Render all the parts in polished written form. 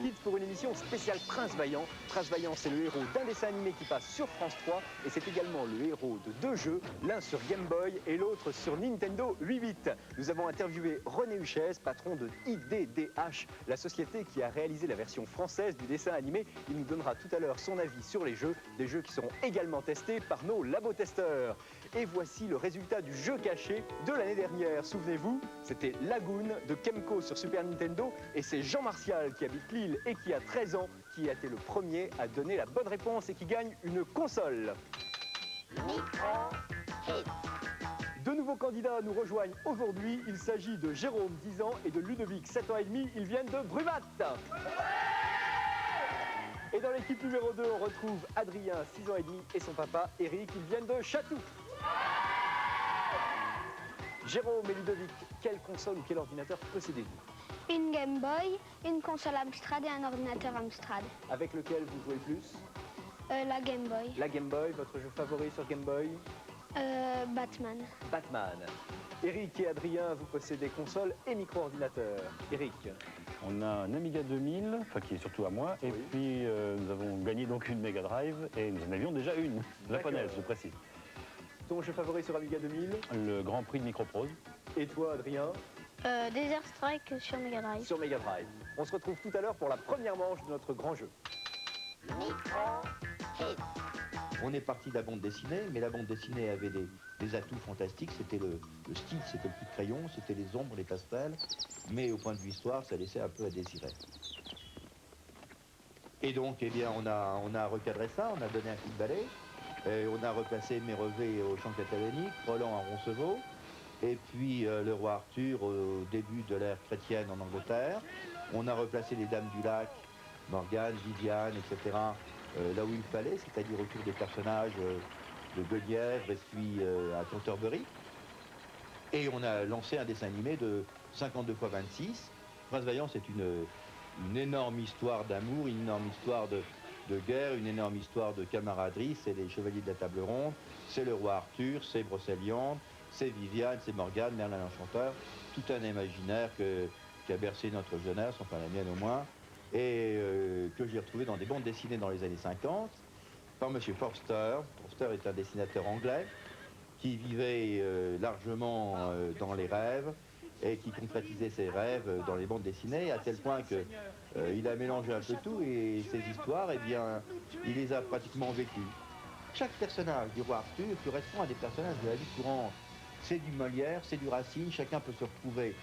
Kids pour une émission spéciale Prince Vaillant. Prince Vaillant, c'est le héros d'un dessin animé qui passe sur France 3 et c'est également le héros de deux jeux, l'un sur Game Boy et l'autre sur Nintendo 8-bit. Nous avons interviewé René Huchès, patron de IDDH, la société qui a réalisé la version française du dessin animé. Il nous donnera tout à l'heure son avis sur les jeux, des jeux qui seront également testés par nos labotesteurs. Et voici le résultat du jeu caché de l'année dernière. Souvenez-vous, c'était Lagoon de Kemco sur Super Nintendo et c'est Jean Martial qui habite Lille et qui a 13 ans qui a été le premier à donner la bonne réponse et qui gagne une console. Deux nouveaux candidats nous rejoignent aujourd'hui. Il s'agit de Jérôme, 10 ans, et de Ludovic, 7 ans et demi. Ils viennent de Brumat. Et dans l'équipe numéro 2, on retrouve Adrien, 6 ans et demi, et son papa, Eric. Ils viennent de Chatou. Jérôme et Ludovic, quelle console ou quel ordinateur possédez-vous? Une Game Boy, une console Amstrad et un ordinateur Amstrad. Avec lequel vous jouez le plus? La Game Boy. La Game Boy, votre jeu favori sur Game Boy? Batman. Batman. Eric et Adrien, vous possédez console et micro-ordinateur. Eric? On a un Amiga 2000, enfin qui est surtout à moi, et puis nous avons gagné donc une Mega Drive, et nous en avions déjà une, japonaise, je précise. Ton jeu favori sur Amiga 2000? Le Grand Prix de Microprose. Et toi, Adrien? Desert Strike sur Mega Drive. Sur Mega Drive. On se retrouve tout à l'heure pour la première manche de notre grand jeu. On est parti de la bande dessinée, mais la bande dessinée avait des atouts fantastiques. C'était le style, c'était le coup de crayon, c'était les ombres, les pastels, mais au point de vue histoire, ça laissait un peu à désirer. Et donc, eh bien, on a recadré ça, on a donné un coup de balai, on a replacé Mérevé au chant catalanique, Roland à Roncevaux, et puis le roi Arthur au début de l'ère chrétienne en Angleterre. On a replacé les dames du lac, Morgane, Viviane, etc., là où il fallait, c'est-à-dire autour des personnages de Guenièvre et puis à Canterbury. Et on a lancé un dessin animé de 52 x 26. Prince Vaillant, c'est une énorme histoire d'amour, une énorme histoire de guerre, une énorme histoire de camaraderie. C'est les Chevaliers de la Table Ronde, c'est le roi Arthur, c'est Brocéliande, c'est Viviane, c'est Morgane, Merlin l'Enchanteur, tout un imaginaire qui a bercé notre jeunesse, enfin la mienne au moins, et que j'ai retrouvé dans des bandes dessinées dans les années 50 par M. Forster. Forster est un dessinateur anglais qui vivait largement dans les rêves et qui concrétisait ses rêves dans les bandes dessinées, à tel point que il a mélangé un peu tout et ses histoires, eh bien, il les a pratiquement vécues. Chaque personnage du roi Arthur correspond à des personnages de la vie courante. C'est du Molière, c'est du Racine, chacun peut se retrouver.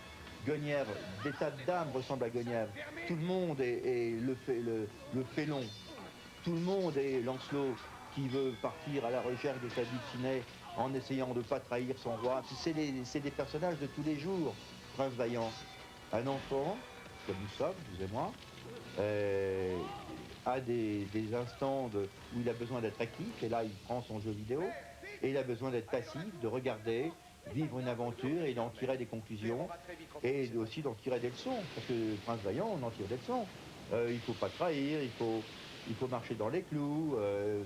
Guenièvre, des tas d'âmes ressemblent à Guenièvre. Tout le monde est le félon. Tout le monde est Lancelot qui veut partir à la recherche de sa Dulcinée en essayant de ne pas trahir son roi. C'est des personnages de tous les jours, Prince Vaillant. Un enfant, comme nous sommes, vous et moi, a des instants où il a besoin d'être actif, et là il prend son jeu vidéo, et il a besoin d'être passif, de regarder, vivre une aventure et d'en tirer des conclusions, et aussi d'en tirer des leçons, parce que Prince Vaillant, on en tire des leçons. Il ne faut pas trahir, il faut marcher dans les clous,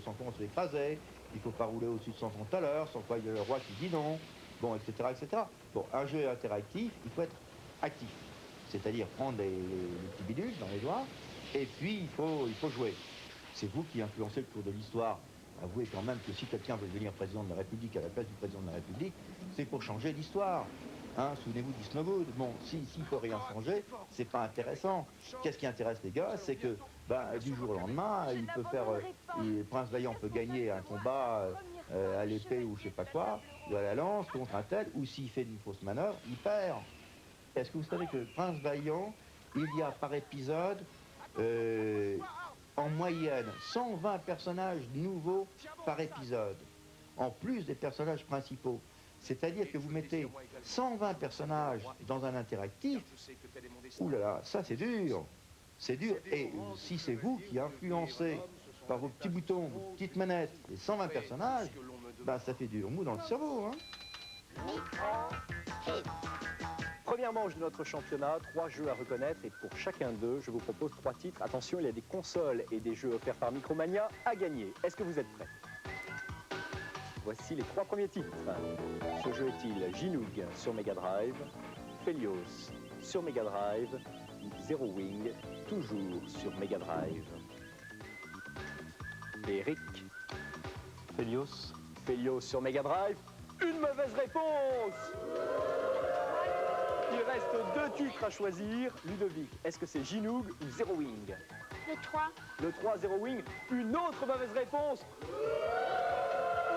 sans qu'on se l'écraser, il ne faut pas rouler au-dessus de 130 à l'heure, sans quoi il y a le roi qui dit non, bon, etc., etc. Bon, un jeu interactif, il faut être actif, c'est-à-dire prendre les petits bidules dans les doigts, et puis il faut jouer. C'est vous qui influencez le cours de l'histoire. Avouez quand même que si quelqu'un veut devenir président de la République à la place du président de la République, c'est pour changer l'histoire. Hein, souvenez-vous du Snowwood. Bon, s'il ne faut rien changer, c'est pas intéressant. Qu'est-ce qui intéresse les gars, c'est que du jour au lendemain, il peut faire, Prince Vaillant peut gagner un combat à l'épée ou je sais pas quoi, ou à la lance contre un tel, ou s'il fait une fausse manœuvre, il perd. Est-ce que vous savez que Prince Vaillant, il y a par épisode en moyenne 120 personnages nouveaux par épisode, en plus des personnages principaux. C'est-à-dire que vous mettez 120 personnages dans un interactif, oulala, ça c'est dur. C'est dur, et si c'est vous qui influencez par vos petits boutons, vos petites manettes, les 120 personnages, ça fait du mou dans le cerveau, hein. Première manche de notre championnat, 3 jeux à reconnaître et pour chacun d'eux, je vous propose 3 titres. Attention, il y a des consoles et des jeux offerts par Micromania à gagner. Est-ce que vous êtes prêts? Voici les 3 premiers titres. Ce jeu est-il Ginoog sur Mega Drive, Felios sur Mega Drive, Zero Wing, toujours sur Mega Drive. Eric, Helios. Helios sur Mega Drive. Une mauvaise réponse. Il reste 2 titres à choisir. Ludovic, est-ce que c'est Ginoog ou Zero Wing? Le 3. Le 3, Zero Wing. Une autre mauvaise réponse.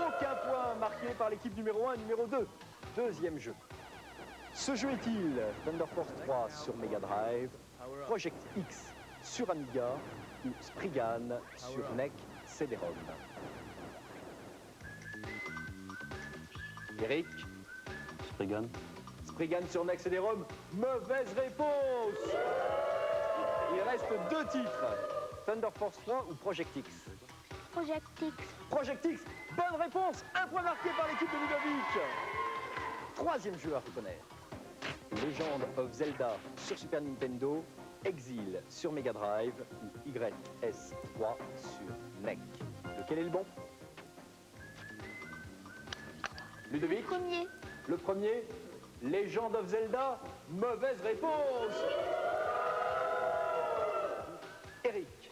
Aucun point marqué par l'équipe numéro 1 et numéro 2. Deuxième jeu. Ce jeu est-il Thunder Force 3 sur Mega Drive, Project X sur Amiga ou Spriggan sur NEC CD-ROM? Eric, Spriggan. Spriggan sur NEC CD-ROM, mauvaise réponse. Il reste 2 titres, Thunder Force 3 ou Project X? Project X. Project X, bonne réponse, un point marqué par l'équipe de Ludovic. Troisième jeu à reconnaître. Legend of Zelda sur Super Nintendo, Exil sur Mega Drive ou YS3 sur NEC. Lequel est le bon? Ludovic? Premier. Le premier, Legend of Zelda, mauvaise réponse. Eric?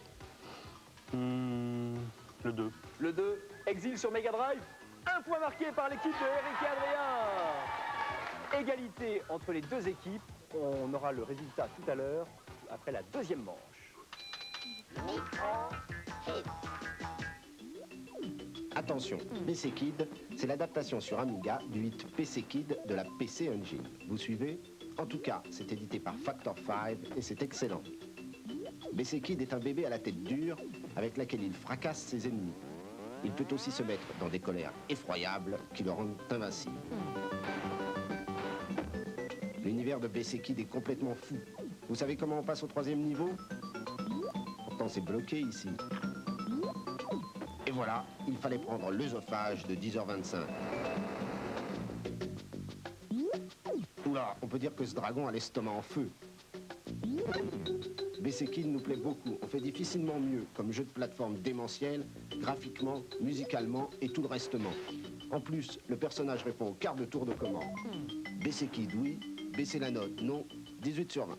Le 2. Le 2, Exil sur Mega Drive, un point marqué par l'équipe de Eric et Adrien. Égalité entre les deux équipes, on aura le résultat tout à l'heure, après la deuxième manche. Attention, PC Kid, c'est l'adaptation sur Amiga du hit PC Kid de la PC Engine. Vous suivez? En tout cas, c'est édité par Factor 5 et c'est excellent. PC Kid est un bébé à la tête dure avec laquelle il fracasse ses ennemis. Il peut aussi se mettre dans des colères effroyables qui le rendent invincible. L'univers de PC Kid est complètement fou. Vous savez comment on passe au 3e niveau? Pourtant c'est bloqué ici. Et voilà, il fallait prendre l'œsophage de 10h25. Oula, on peut dire que ce dragon a l'estomac en feu. BC Kid nous plaît beaucoup. On fait difficilement mieux comme jeu de plateforme démentiel, graphiquement, musicalement et tout le restement. En plus, le personnage répond au quart de tour de commande. BC Kid, oui. Baissez la note, non. 18 sur 20.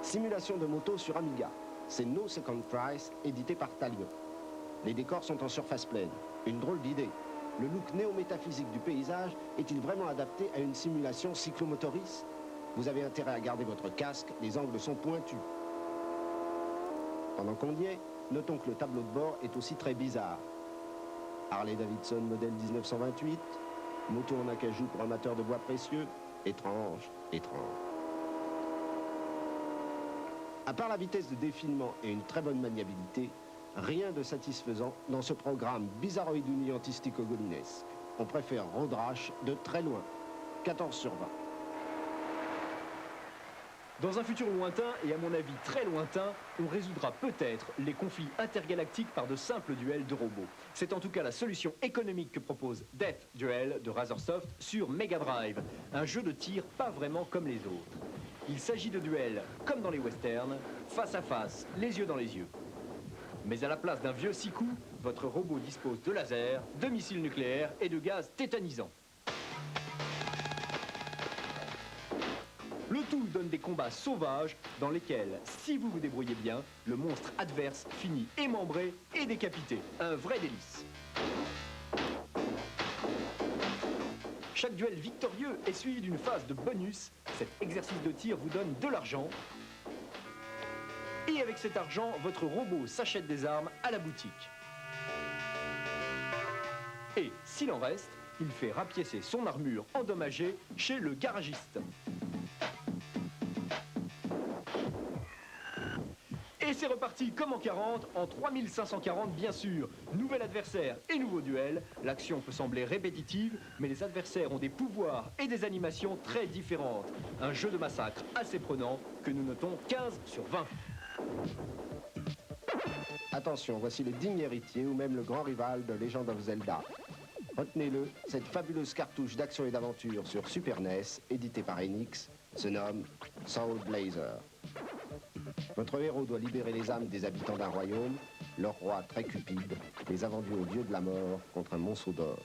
Simulation de moto sur Amiga. C'est No Second Price, édité par Talion. Les décors sont en surface pleine. Une drôle d'idée. Le look néo-métaphysique du paysage est-il vraiment adapté à une simulation cyclomotoriste? Vous avez intérêt à garder votre casque, les angles sont pointus. Pendant qu'on y est, notons que le tableau de bord est aussi très bizarre. Harley Davidson modèle 1928, moto en acajou pour amateurs de bois précieux, étrange, étrange. À part la vitesse de défilement et une très bonne maniabilité, rien de satisfaisant dans ce programme bizarroïdouniantistico-golinesque. On préfère Road Rash de très loin, 14 sur 20. Dans un futur lointain, et à mon avis très lointain, on résoudra peut-être les conflits intergalactiques par de simples duels de robots. C'est en tout cas la solution économique que propose Death Duel de Razorsoft sur Mega Drive, un jeu de tir pas vraiment comme les autres. Il s'agit de duels, comme dans les westerns, face à face, les yeux dans les yeux. Mais à la place d'un vieux 6 coups, votre robot dispose de lasers, de missiles nucléaires et de gaz tétanisants. Le tout donne des combats sauvages dans lesquels, si vous vous débrouillez bien, le monstre adverse finit émembré et décapité. Un vrai délice. Chaque duel victorieux est suivi d'une phase de bonus. Cet exercice de tir vous donne de l'argent. Et avec cet argent, votre robot s'achète des armes à la boutique. Et s'il en reste, il fait rapiécer son armure endommagée chez le garagiste. Et c'est reparti comme en 40, en 3540 bien sûr. Nouvel adversaire et nouveau duel. L'action peut sembler répétitive, mais les adversaires ont des pouvoirs et des animations très différentes. Un jeu de massacre assez prenant que nous notons 15 sur 20. Attention, voici le digne héritier ou même le grand rival de Legend of Zelda. Retenez-le, cette fabuleuse cartouche d'action et d'aventure sur Super NES, éditée par Enix, se nomme Soul Blazer. Votre héros doit libérer les âmes des habitants d'un royaume. Leur roi, très cupide, les a vendus au dieu de la mort contre un monceau d'or.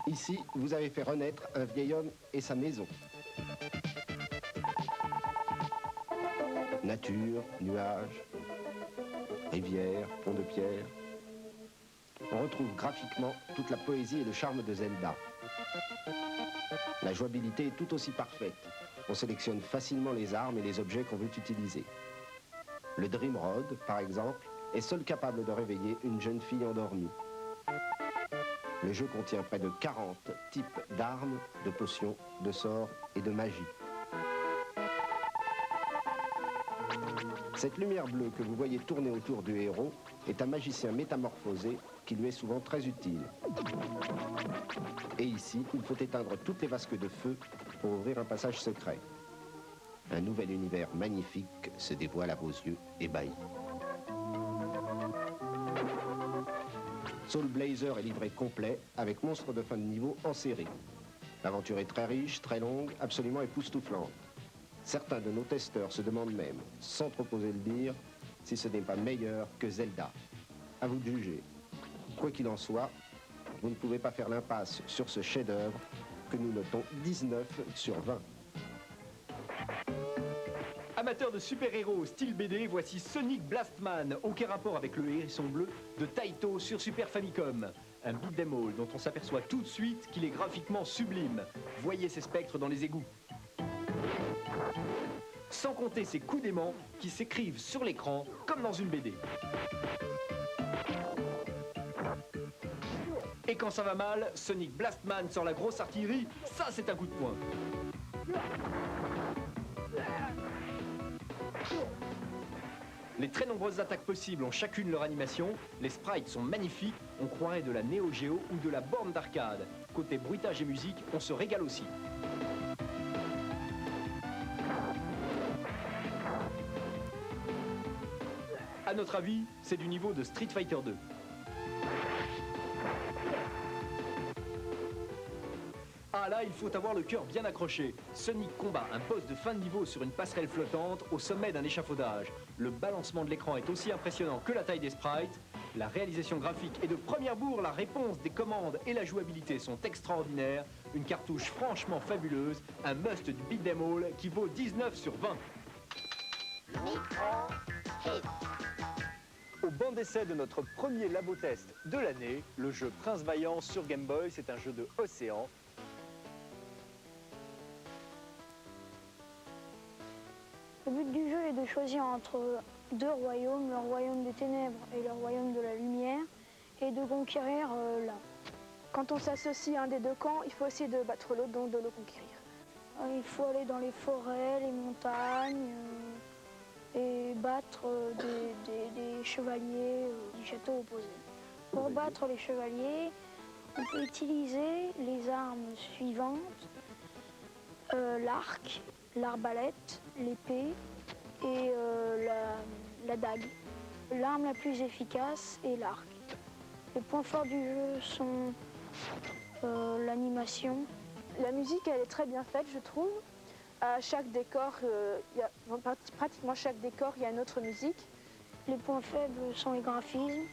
Ici, Ici, vous avez fait renaître un vieil homme et sa maison. Nature, nuages, rivières, ponts de pierre. On retrouve graphiquement toute la poésie et le charme de Zelda. La jouabilité est tout aussi parfaite. On sélectionne facilement les armes et les objets qu'on veut utiliser. Le Dream Rod, par exemple, est seul capable de réveiller une jeune fille endormie. Le jeu contient près de 40 types d'armes, de potions, de sorts et de magie. Cette lumière bleue que vous voyez tourner autour du héros est un magicien métamorphosé qui lui est souvent très utile. Et ici, il faut éteindre toutes les vasques de feu pour ouvrir un passage secret. Un nouvel univers magnifique se dévoile à vos yeux ébahis. Soul Blazer est livré complet avec monstres de fin de niveau en série. L'aventure est très riche, très longue, absolument époustouflante. Certains de nos testeurs se demandent même, sans trop oser le dire, si ce n'est pas meilleur que Zelda. À vous de juger. Quoi qu'il en soit, vous ne pouvez pas faire l'impasse sur ce chef-d'œuvre que nous notons 19 sur 20. Amateurs de super-héros style BD, voici Sonic Blastman, aucun rapport avec le hérisson bleu de Taito sur Super Famicom. Un beat'em all dont on s'aperçoit tout de suite qu'il est graphiquement sublime. Voyez ces spectres dans les égouts. Sans compter ces coups d'aimant qui s'écrivent sur l'écran comme dans une BD. Et quand ça va mal, Sonic Blastman sort la grosse artillerie, ça c'est un coup de poing. Les très nombreuses attaques possibles ont chacune leur animation, les sprites sont magnifiques, on croirait de la Neo Geo ou de la borne d'arcade. Côté bruitage et musique, on se régale aussi. À notre avis, c'est du niveau de Street Fighter 2. Ah là, il faut avoir le cœur bien accroché. Sonic combat un boss de fin de niveau sur une passerelle flottante au sommet d'un échafaudage. Le balancement de l'écran est aussi impressionnant que la taille des sprites. La réalisation graphique est de première bourre, la réponse des commandes et la jouabilité sont extraordinaires. Une cartouche franchement fabuleuse, un must du beat'em all qui vaut 19 sur 20. Au banc d'essai de notre premier labo test de l'année, le jeu Prince Vaillant sur Game Boy, c'est un jeu de Océan. Le but du jeu est de choisir entre deux royaumes, le royaume des ténèbres et le royaume de la lumière, et de conquérir l'un. Quand on s'associe à un des deux camps, il faut essayer de battre l'autre, donc de le conquérir. Il faut aller dans les forêts, les montagnes, et battre des chevaliers du château opposé. Pour battre les chevaliers, on peut utiliser les armes suivantes, l'arc, l'arbalète, l'épée et la dague. L'arme la plus efficace est l'arc. Les points forts du jeu sont l'animation. La musique, elle est très bien faite, je trouve. À chaque décor, pratiquement chaque décor, il y a une autre musique. Les points faibles sont les graphismes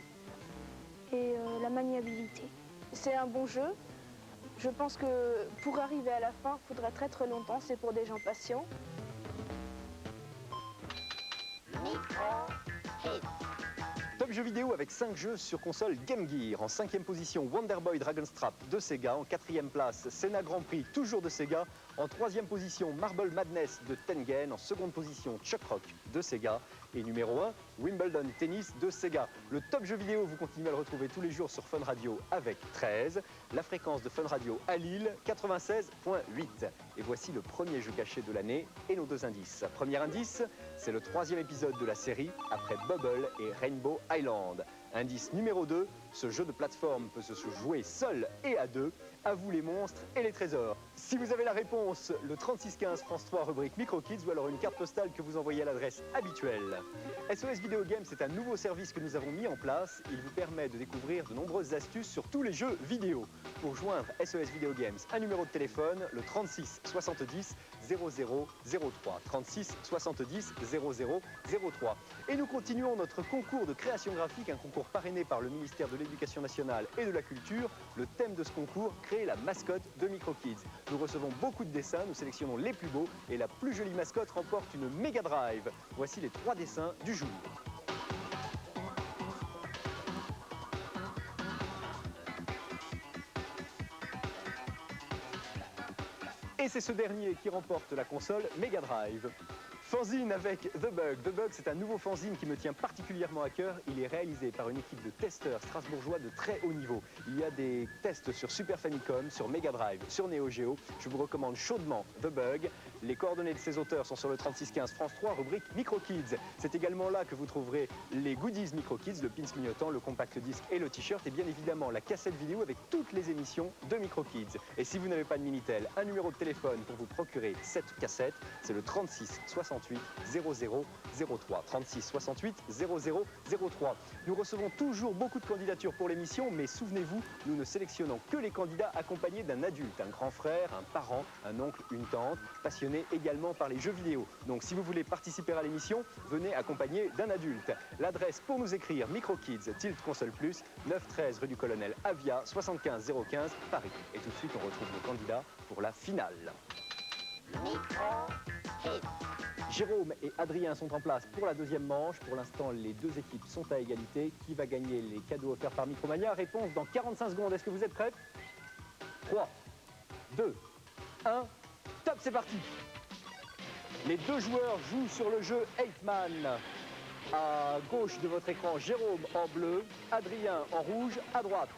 et la maniabilité. C'est un bon jeu. Je pense que pour arriver à la fin, il faudrait très longtemps. C'est pour des gens patients. Top jeu vidéo avec 5 jeux sur console Game Gear. En 5e position, Wonder Boy Dragon's Trap de Sega. En 4e place, Senna Grand Prix, toujours de Sega. En 3e position, Marble Madness de Tengen. En 2e position, Chuck Rock de Sega. Et numéro 1, Wimbledon Tennis de Sega. Le top jeu vidéo, vous continuez à le retrouver tous les jours sur Fun Radio avec 13. La fréquence de Fun Radio à Lille, 96.8. Et voici le premier jeu caché de l'année et nos deux indices. Premier indice, c'est le 3e épisode de la série après Bubble et Rainbow Island. Indice numéro 2, ce jeu de plateforme peut se jouer seul et à deux. À vous les monstres et les trésors. Si vous avez la réponse, le 3615 France 3 rubrique Micro Kids ou alors une carte postale que vous envoyez à l'adresse habituelle. SOS Video Games, c'est un nouveau service que nous avons mis en place. Il vous permet de découvrir de nombreuses astuces sur tous les jeux vidéo. Pour joindre SOS Video Games, un numéro de téléphone, le 36 70 0003. 36 70 0003. Et nous continuons notre concours de création graphique, un concours parrainé par le ministère de l'Éducation nationale et de la culture, le thème de ce concours, créer la mascotte de MicroKids. Nous recevons beaucoup de dessins, nous sélectionnons les plus beaux et la plus jolie mascotte remporte une Mega Drive. Voici les 3 dessins du jour. Et c'est ce dernier qui remporte la console Mega Drive. Fanzine avec The Bug. The Bug, c'est un nouveau fanzine qui me tient particulièrement à cœur. Il est réalisé par une équipe de testeurs strasbourgeois de très haut niveau. Il y a des tests sur Super Famicom, sur Mega Drive, sur Neo Geo. Je vous recommande chaudement The Bug. Les coordonnées de ses auteurs sont sur le 3615 France 3, rubrique MicroKids. C'est également là que vous trouverez les goodies MicroKids, le pins clignotant, le compact disque et le t-shirt, et bien évidemment la cassette vidéo avec toutes les émissions de MicroKids. Et si vous n'avez pas de Minitel, un numéro de téléphone pour vous procurer cette cassette, c'est le 36 68 00 03. 36 68 00 03. Nous recevons toujours beaucoup de candidatures pour l'émission, mais souvenez-vous, nous ne sélectionnons que les candidats accompagnés d'un adulte, un grand frère, un parent, un oncle, une tante, passionné également par les jeux vidéo. Donc si vous voulez participer à l'émission, venez accompagné d'un adulte. L'adresse pour nous écrire, MicroKids, Tilt Console Plus, 913 rue du Colonel Avia, 75 015 Paris. Et tout de suite, on retrouve nos candidats pour la finale. Jérôme et Adrien sont en place pour la deuxième manche. Pour l'instant, les deux équipes sont à égalité. Qui va gagner les cadeaux offerts par Micromania? Réponse dans 45 secondes. Est-ce que vous êtes prêts? 3, 2, 1, top, c'est parti. Les deux joueurs jouent sur le jeu 8-Man. À gauche de votre écran, Jérôme en bleu, Adrien en rouge à droite.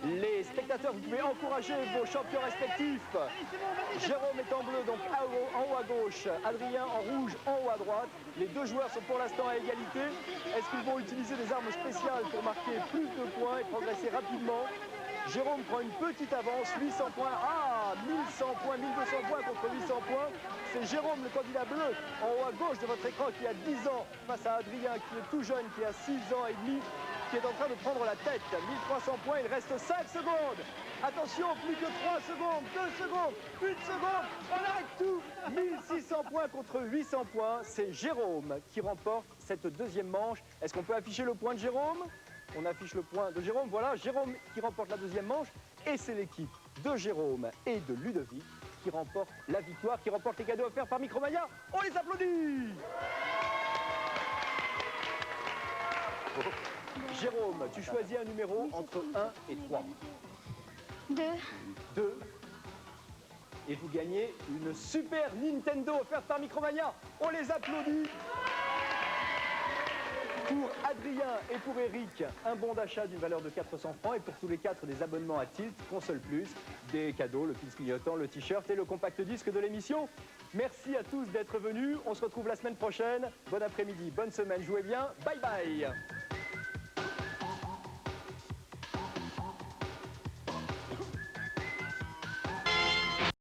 Les spectateurs, vous pouvez encourager vos champions respectifs. Jérôme est en bleu, donc en haut à gauche. Adrien en rouge, en haut à droite. Les deux joueurs sont pour l'instant à égalité. Est-ce qu'ils vont utiliser des armes spéciales pour marquer plus de points et progresser rapidement? Jérôme prend une petite avance, 800 points. Ah, 1100 points, 1200 points contre 800 points. C'est Jérôme, le candidat bleu, en haut à gauche de votre écran, qui a 10 ans, face à Adrien, qui est tout jeune, qui a 6 ans et demi, qui est en train de prendre la tête. 1300 points, il reste 5 secondes. Attention, plus que 3 secondes, 2 secondes, 1 seconde, on arrête tout. 1600 points contre 800 points, c'est Jérôme qui remporte cette deuxième manche. Est-ce qu'on peut afficher le point de Jérôme? On affiche le point de Jérôme, voilà, Jérôme qui remporte la deuxième manche. Et c'est l'équipe de Jérôme et de Ludovic qui remporte la victoire, qui remporte les cadeaux offerts par Micromania. On les applaudit. Jérôme, tu choisis un numéro entre 1 et 3. 2. 2. Et vous gagnez une Super Nintendo offerte par Micromania. On les applaudit. Pour Adrien et pour Eric, un bon d'achat d'une valeur de 400 francs. Et pour tous les 4, des abonnements à Tilt, Console Plus, des cadeaux, le pins clignotant, le t-shirt et le compact disque de l'émission. Merci à tous d'être venus. On se retrouve la semaine prochaine. Bon après-midi, bonne semaine, jouez bien. Bye bye.